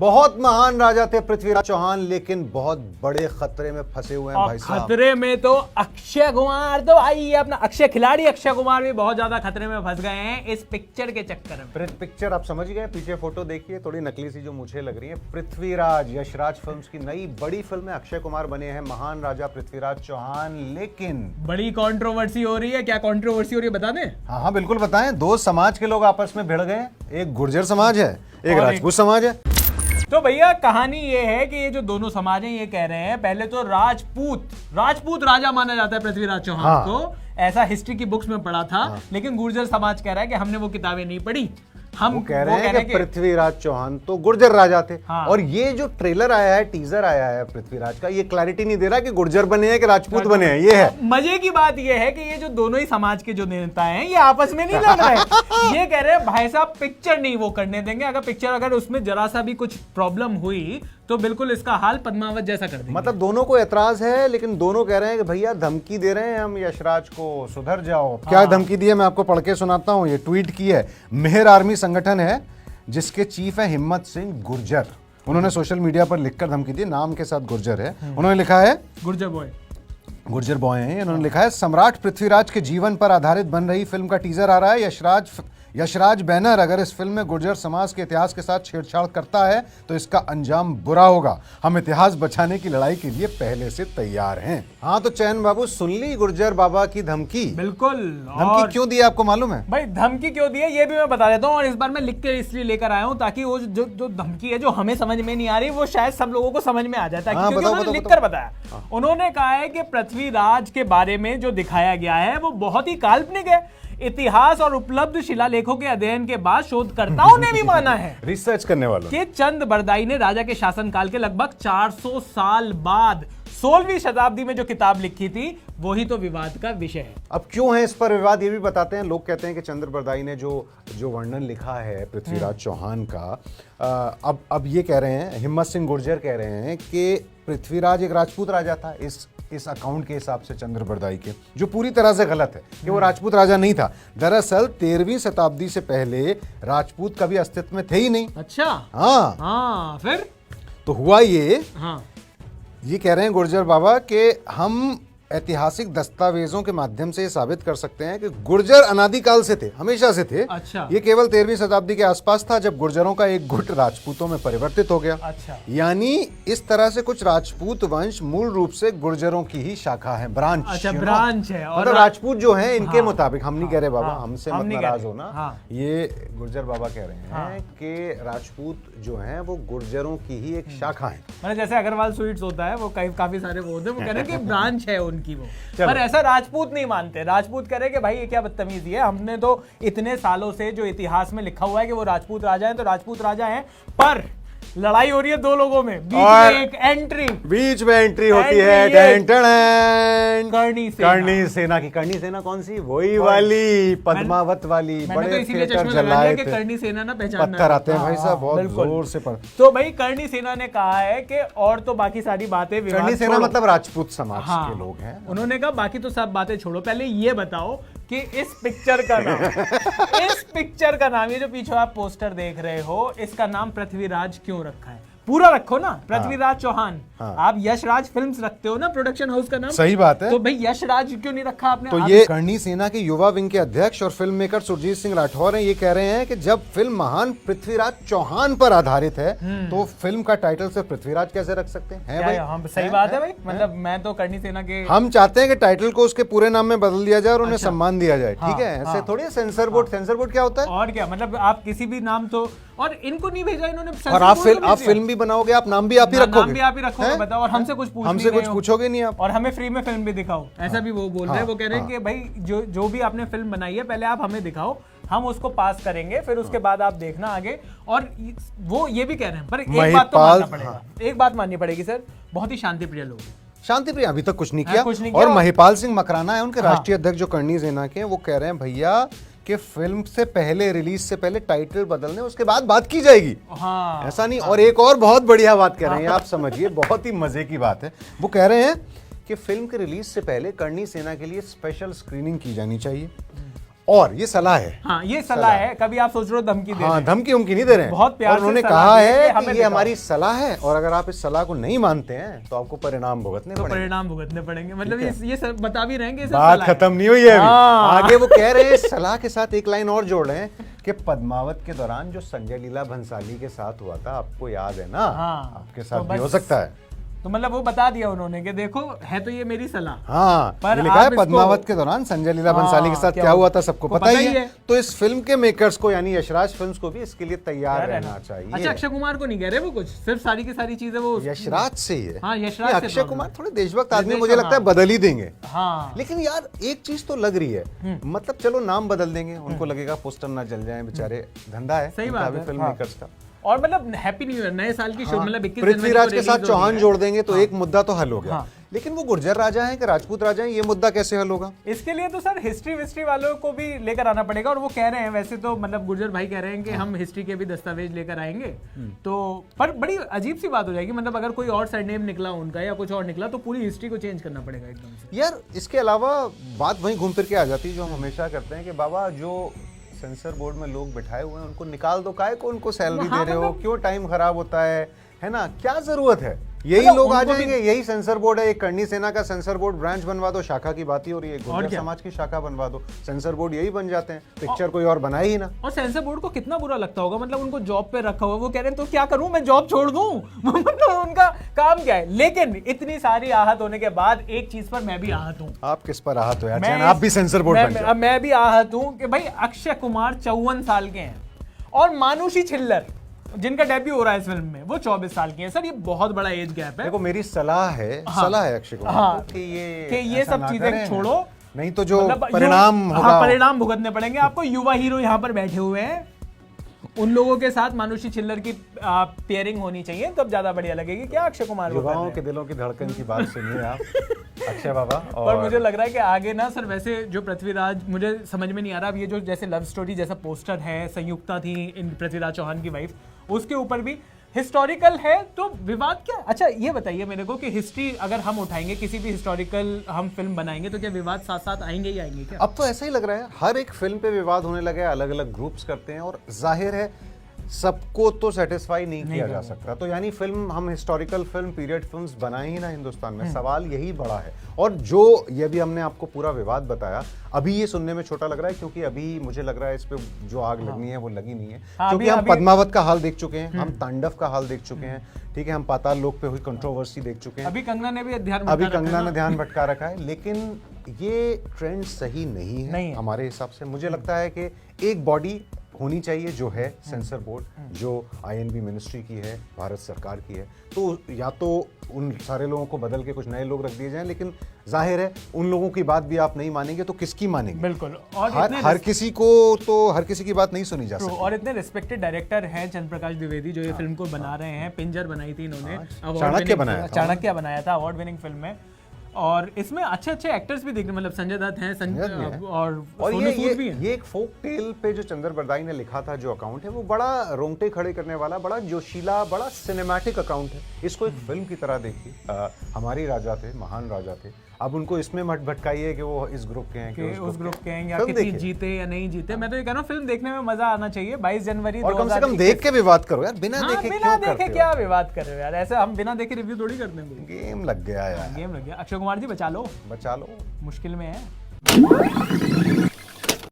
बहुत महान राजा थे पृथ्वीराज चौहान, लेकिन बहुत बड़े खतरे में फंसे हुए हैं भाई साहब। खतरे में तो अक्षय कुमार, तो भाई ये अपना अक्षय खिलाड़ी अक्षय कुमार भी बहुत ज्यादा खतरे में फंस गए हैं इस पिक्चर के चक्कर में। पिक्चर आप समझ गए, पीछे फोटो देखिए, थोड़ी नकली सी जो मुझे लग रही है। पृथ्वीराज यशराज फिल्म्स की नई बड़ी फिल्म है, अक्षय कुमार बने हैं महान राजा पृथ्वीराज चौहान, लेकिन बड़ी कंट्रोवर्सी हो रही है। क्या कंट्रोवर्सी हो रही है बता दें? हाँ हाँ बिल्कुल बताएं। दो समाज के लोग आपस में भिड़ गए, एक गुर्जर समाज है, एक राजपूत समाज है। तो भैया कहानी ये है कि ये जो दोनों समाज हैं ये कह रहे हैं, पहले तो राजपूत राजा माना जाता है पृथ्वीराज चौहान को, ऐसा हिस्ट्री की बुक्स में पढ़ा था। लेकिन गुर्जर समाज कह रहा है कि हमने वो किताबें नहीं पढ़ी, हम कह रहे हैं कि पृथ्वीराज चौहान तो गुर्जर राजा थे। हाँ। और ये जो ट्रेलर आया है, टीजर आया है पृथ्वीराज का, ये क्लैरिटी नहीं दे रहा कि गुर्जर बने हैं कि राजपूत बने हैं। ये है मजे की बात, ये है कि ये जो दोनों ही समाज के जो नेता हैं ये आपस में नहीं लड़ रहे। ये कह रहे हैं भाई साहब पिक्चर नहीं वो करने देंगे, अगर उसमें जरा सा भी कुछ प्रॉब्लम हुई तो बिल्कुल इसका हाल पद्मावत जैसा कर देंगे। मतलब दोनों को एतराज है, लेकिन दोनों कह रहे हैं कि भैया धमकी दे रहे हैं हम यशराज को, सुधर जाओ। क्या धमकी दी है मैं आपको पढ़ के सुनाता हूँ। ये ट्वीट की है, मेहर आर्मी संगठन है जिसके चीफ है हिम्मत सिंह गुर्जर। उन्होंने सोशल मीडिया पर लिखकर धमकी दी, नाम के साथ गुर्जर है। उन्होंने लिखा है, गुर्जर बॉय हैं। उन्होंने लिखा है, सम्राट पृथ्वीराज के जीवन पर आधारित बन रही फिल्म का टीजर आ रहा है। यशराज बैनर अगर इस फिल्म में गुर्जर समाज के इतिहास के साथ छेड़छाड़ करता है तो इसका अंजाम बुरा होगा। हम इतिहास बचाने की लड़ाई के लिए पहले से तैयार हैं। हाँ तो चैन बाबू सुन ली गुर्जर बाबा की धमकी? बिल्कुल। धमकी क्यों दी आपको मालूम है भाई? धमकी क्यों दी है ये भी मैं बता देता हूँ, और इस बार मैं लिख के इसलिए लेकर आया हूँ ताकि वो जो धमकी है जो हमें समझ में नहीं आ रही वो शायद सब लोगों को समझ में आ जाता है। क्योंकि उन्होंने लिखकर बताया, उन्होंने कहा है कि पृथ्वीराज के बारे में जो दिखाया गया है वो बहुत ही काल्पनिक है। इतिहास और उपलब्ध शिलालेखों के अध्ययन के बाद शोधकर्ताओं ने भी माना है, रिसर्च करने वालों, कि चंद बरदाई ने राजा के शासनकाल के लगभग 400 साल बाद 16वीं शताब्दी में जो किताब लिखी थी वही तो विवाद का विषय है। अब क्यों है इस पर विवाद ये भी बताते हैं। लोग कहते हैं कि चंद्र बरदाई ने जो वर्णन लिखा है पृथ्वीराज चौहान का, अब ये कह रहे हैं, हिम्मत सिंह गुर्जर कह रहे हैं कि पृथ्वीराज एक राजपूत राजा था इस अकाउंट के हिसाब से चंद्र बरदाई के, जो पूरी तरह से गलत है कि वो राजपूत राजा नहीं था। दरअसल 13वीं शताब्दी से पहले राजपूत कभी अस्तित्व में थे ही नहीं। अच्छा। हाँ फिर तो हुआ ये। हाँ। ये कह रहे हैं गुर्जर बाबा कि हम ऐतिहासिक दस्तावेजों के माध्यम से ये साबित कर सकते हैं कि गुर्जर अनादिकाल से थे, हमेशा से थे। अच्छा। ये केवल 13वीं शताब्दी के आसपास था जब गुर्जरों का एक गुट राजपूतों में परिवर्तित हो गया। अच्छा। यानी इस तरह से कुछ राजपूत वंश मूल रूप से गुर्जरों की ही शाखा है, ब्रांच। अच्छा, ब्रांच है। और मतलब राजपूत जो है इनके मुताबिक, हम नहीं कह रहे बाबा, हाँ, हमसे हम मत नहीं नाराज होना। हाँ। ये गुर्जर बाबा कह रहे हैं कि राजपूत जो हैं वो गुर्जरों की ही एक शाखा है। मतलब जैसे अग्रवाल स्वीट्स होता है, वो काफी सारे वो होते हैं, वो कह रहे हैं कि ब्रांच है उनकी वो। पर ऐसा राजपूत नहीं मानते। राजपूत कह रहे कि भाई ये क्या बदतमीजी है, हमने तो इतने सालों से जो इतिहास में लिखा हुआ है कि वो राजपूत राजा हैं तो राजपूत राजा हैं, पर लड़ाई हो रही है दो लोगों में, बीच में एक एंट्री होती है करणी सेना की। करणी सेना कौन सी? वही वाली पद्मावत वाली, बड़े तो इसीलिए चश्मा लगाया कि करणी सेना ना पहचानना, पत्थर आते हैं भाई साहब बहुत जोर से पर। तो भाई करणी सेना ने कहा है कि और तो बाकी सारी बातें, करणी सेना मतलब राजपूत समाज के लोग हैं। उन्होंने कहा बाकी तो सब बातें छोड़ो, पहले ये बताओ कि इस पिक्चर का नाम ये जो पीछे आप पोस्टर देख रहे हो, इसका नाम पृथ्वीराज क्यों रखा है? पूरा रखो ना, पृथ्वीराज चौहान। आप यशराज फिल्म्स रखते हो ना, प्रोडक्शन हाउस का नाम। सही बात है। तो भाई यशराज क्यों नहीं रखा आपने? तो ये करणी सेना के युवा विंग के अध्यक्ष और फिल्म मेकर सुरजीत सिंह राठौर हैं। ये कह रहे हैं कि जब फिल्म महान पृथ्वीराज चौहान पर आधारित है तो फिल्म का टाइटल से पृथ्वीराज कैसे रख सकते हैं? भाई सही बात है भाई। मतलब मैं तो करणी सेना के, हम चाहते हैं कि टाइटल को उसके पूरे नाम में बदल दिया जाए और उन्हें सम्मान दिया जाए। ठीक है, ऐसे थोड़ी सेंसर बोर्ड क्या होता है? और क्या मतलब आप किसी भी नाम तो, और इनको नहीं भेजा इन्होंने, और आप फिल्म भी बनाओगे, आप नाम भी आप ही रखोगे, बताओ, और हमसे कुछ पूछोगे नहीं आप, और हमें फ्री में फिल्म भी दिखाओ, ऐसा भी वो बोल रहे हैं। वो कह रहे हैं कि भाई जो भी आपने फिल्म बनाई है पहले आप हमें दिखाओ, हम उसको पास करेंगे, फिर उसके बाद आप देखना आगे। और वो ये भी कह रहे हैं, पर एक बात तो मानना पड़ेगा, एक बात माननी पड़ेगी सर, बहुत ही शांतिप्रिय लोग हैं। शांतिप्रिय अभी तक कुछ नहीं किया। और महिपाल सिंह मकराना है उनके राष्ट्रीय अध्यक्ष जो करणी सेना के, वो कह रहे हैं भैया कि फिल्म से पहले, रिलीज से पहले टाइटल बदलने, उसके बाद बात की जाएगी। हाँ, ऐसा नहीं। और एक और बहुत बढ़िया बात कह रहे हैं, आप समझिए, बहुत ही मजे की बात है। वो कह रहे हैं कि फिल्म के रिलीज से पहले करणी सेना के लिए स्पेशल स्क्रीनिंग की जानी चाहिए और ये सलाह है। हाँ ये सलाह है, कभी आप सोच रहे हो धमकी दे रहे हैं। धमकी उमकी नहीं दे रहे हैं, बहुत प्यार और से उन्होंने सलाह कहा दी है कि है हमें कि ये हमारी सलाह है और अगर आप इस सलाह को नहीं मानते हैं तो आपको परिणाम भुगतने तो पड़ेंगे। परिणाम भुगतने पड़ेंगे, मतलब ये सब बता भी रहे हैं कि ये सब बात सलाह है। खत्म नहीं हुई है अभी। हाँ। आगे वो कह रहे हैं इस सलाह के साथ एक लाइन और जोड़ रहे हैं कि पद्मावत के दौरान जो संजय लीला भंसाली के साथ हुआ था, आपको याद है ना? हाँ। आपके साथ तो भी हो बस- सकता है। तो मतलब वो बता दिया उन्होंने कि देखो है तो ये मेरी सलाह। हाँ, पर ये लिखा है आप इसको- पद्मावत के दौरान संजय लीला भंसाली के साथ क्या हुआ था सबको पता ही है। तो इस फिल्म के मेकर्स को यानी यशराज फिल्म्स को भी इसके लिए तैयार रहना चाहिए। अच्छा अक्षय कुमार को नहीं कह रहे वो कुछ, सिर्फ सारी की सारी चीजें वो यशराज से ही है। हाँ, यशराज से अक्षय problem कुमार है। थोड़े देशभक्त आदमी, मुझे देशभक्त, लगता है बदल ही देंगे। हाँ लेकिन यार एक चीज तो लग रही है, मतलब चलो नाम बदल देंगे, उनको लगेगा पोस्टर ना जल जाए, बेचारे धंधा है सही उनका बात भी है, फिल्म हाँ। मेकर्स का। और मतलब हैप्पी न्यू ईयर नए साल की शो, मतलब 21 पृथ्वीराज के साथ चौहान जोड़ देंगे तो एक मुद्दा तो हल हो गया। हाँ। लेकिन वो गुर्जर राजा हैं कि राजपूत राजा हैं, ये मुद्दा कैसे हल होगा? इसके लिए तो सर हिस्ट्री विस्ट्री वालों को भी लेकर आना पड़ेगा, और वो कह रहे हैं वैसे तो, मतलब गुर्जर भाई कह रहे हैं कि हम हिस्ट्री के भी दस्तावेज लेकर आएंगे। तो पर बड़ी अजीब सी बात हो जाएगी, मतलब अगर कोई और सरनेम निकला उनका या कुछ और निकला तो पूरी हिस्ट्री को चेंज करना पड़ेगा एकदम से। यार इसके अलावा बात वहीं घूम फिर के आ जाती है जो हम हमेशा करते हैं कि बाबा जो सेंसर बोर्ड में लोग बैठाए हुए हैं उनको निकाल दो, काहे को उनको सैलरी हाँ, दे रहे हो, मतलब- क्यों टाइम खराब होता है ना? क्या जरूरत है? यही मतलब लोग आ उनको भी- जाएंगे, यही सेंसर बोर्ड है, एक करनी सेना का सेंसर बोर्ड ब्रांच बनवा दो, शाखा की बात ही हो रही है, गुर्जर क्या? समाज की शाखा बनवा दो, सेंसर बोर्ड यही बन जाते हैं, पिक्चर कोई और बनाए ही ना। और सेंसर बोर्ड को कितना बुरा लगता होगा, मतलब उनको जॉब पे रखा हुआ, वो कह रहे हैं तो क्या करूं मैं, जॉब छोड़ दूं? मतलब उनका काम क्या है? लेकिन इतनी सारी आहत होने के बाद एक चीज पर मैं भी आहत हूं। आप किस पर आहत हो यार? मैं चैन, आप भी सेंसर बोर्ड बन जाओ। मैं भी आहत हूं कि भाई अक्षय कुमार 54 साल के हैं और मानुषी छिल्लर जिनका डेब्यू हो रहा है इस फिल्म में वो 24 साल की है। सर ये बहुत बड़ा एज गैप है। देखो मेरी सलाह है, सलाह है अक्षय कुमार हाँ, को कि ये ऐसा सब ना चीजें करें, छोड़ो, नहीं तो जो मतलब परिणाम होगा। हाँ, परिणाम भुगतने पड़ेंगे आपको। युवा हीरो यहाँ पर बैठे हुए हैं, उन लोगों के साथ मानुषी छिल्लर की पेयरिंग होनी चाहिए, तब ज्यादा बढ़िया लगेगी। क्या अक्षय कुमार को कर रहे युवाओं हैं? के दिलों की धड़कन की बात सुनिए आप अक्षय बाबा। पर मुझे लग रहा है कि आगे ना सर, वैसे जो पृथ्वीराज, मुझे समझ में नहीं आ रहा अब ये जो जैसे लव स्टोरी जैसा पोस्टर है, संयुक्ता थी इन पृथ्वीराज चौहान की वाइफ, उसके ऊपर भी हिस्टोरिकल है तो विवाद क्या? अच्छा ये बताइए मेरे को कि हिस्ट्री अगर हम उठाएंगे, किसी भी हिस्टोरिकल हम फिल्म बनाएंगे तो क्या विवाद साथ साथ आएंगे ही आएंगे क्या? अब तो ऐसा ही लग रहा है, हर एक फिल्म पे विवाद होने लगा है, अलग अलग ग्रुप्स करते हैं और जाहिर है सबको तो सेटिस्फाई नहीं किया जा सकता। तो यानी फिल्म, हम हिस्टोरिकल फिल्म, पीरियड फिल्म्स बनाए ही ना हिंदुस्तान में, सवाल यही बड़ा है। और जो ये भी हमने आपको पूरा विवाद बताया, अभी ये सुनने में छोटा लग रहा है क्योंकि अभी मुझे लग रहा है इस पे जो आग लगनी है वो लगी नहीं है। हाँ, क्योंकि हम पद्मावत का हाल देख चुके हैं, हम तांडव का हाल देख चुके हैं, ठीक है, हम पाताल लोक पे हुई कंट्रोवर्सी देख चुके हैं, अभी कंगना ने भी ध्यान अभी भटका रखा कंगना है ने ना। ध्यान भटका रखा है। लेकिन ये ट्रेंड सही नहीं नहीं है है। हमारे हिसाब से। मुझे लगता है कि एक बॉडी होनी चाहिए जो है सेंसर बोर्ड, जो आईएनबी मिनिस्ट्री की है, भारत सरकार की है। तो या तो उन सारे लोगों को बदल के कुछ नए लोग रख दिए जाएं, लेकिन जाहिर है उन लोगों की बात भी आप नहीं मानेंगे तो किसकी मानेंगे? बिल्कुल। और हर किसी को तो हर किसी की बात नहीं सुनी जा सकती। और इतने रिस्पेक्टेड डायरेक्टर हैं चंद्र प्रकाश द्विवेदी जो ये फिल्म को बना रहे हैं। पिंजर बनाई थी इन्होंने, चाणक्य बनाया था। चाणक्य बनाया था, अवार्ड विनिंग फिल्म में। और इसमें अच्छे अच्छे एक्टर्स भी दिख रहे, मतलब संजय दत्त हैं, और सोनू सूद भी हैं। ये एक फोक टेल पे जो चंद्र बरदाई ने लिखा था जो अकाउंट है, वो बड़ा रोंगटे खड़े करने वाला, बड़ा जोशीला, बड़ा सिनेमैटिक अकाउंट है। इसको एक फिल्म की तरह देखिए। हमारी राजा थे, महान राजा थे, अब उनको इसमें मत भटकाइए कि वो इस ग्रुप के हैं, कि उस ग्रुप के हैं या फिल्म किसी देखिए। जीते या नहीं जीते। मैं तो ये कह रहा हूँ फिल्म देखने में मजा आना चाहिए। 22 जनवरी और कम से कम देख के विवाद करो यार, बिना देखे बिना क्यों देखे करते हो? क्या विवाद कर रहे हो यार? ऐसे हम बिना देखे रिव्यू थोड़ी करते हैं। गेम लग गया यार, गेम लग गया। अक्षय कुमार जी बचा लो, बचा लो। मुश्किल में है।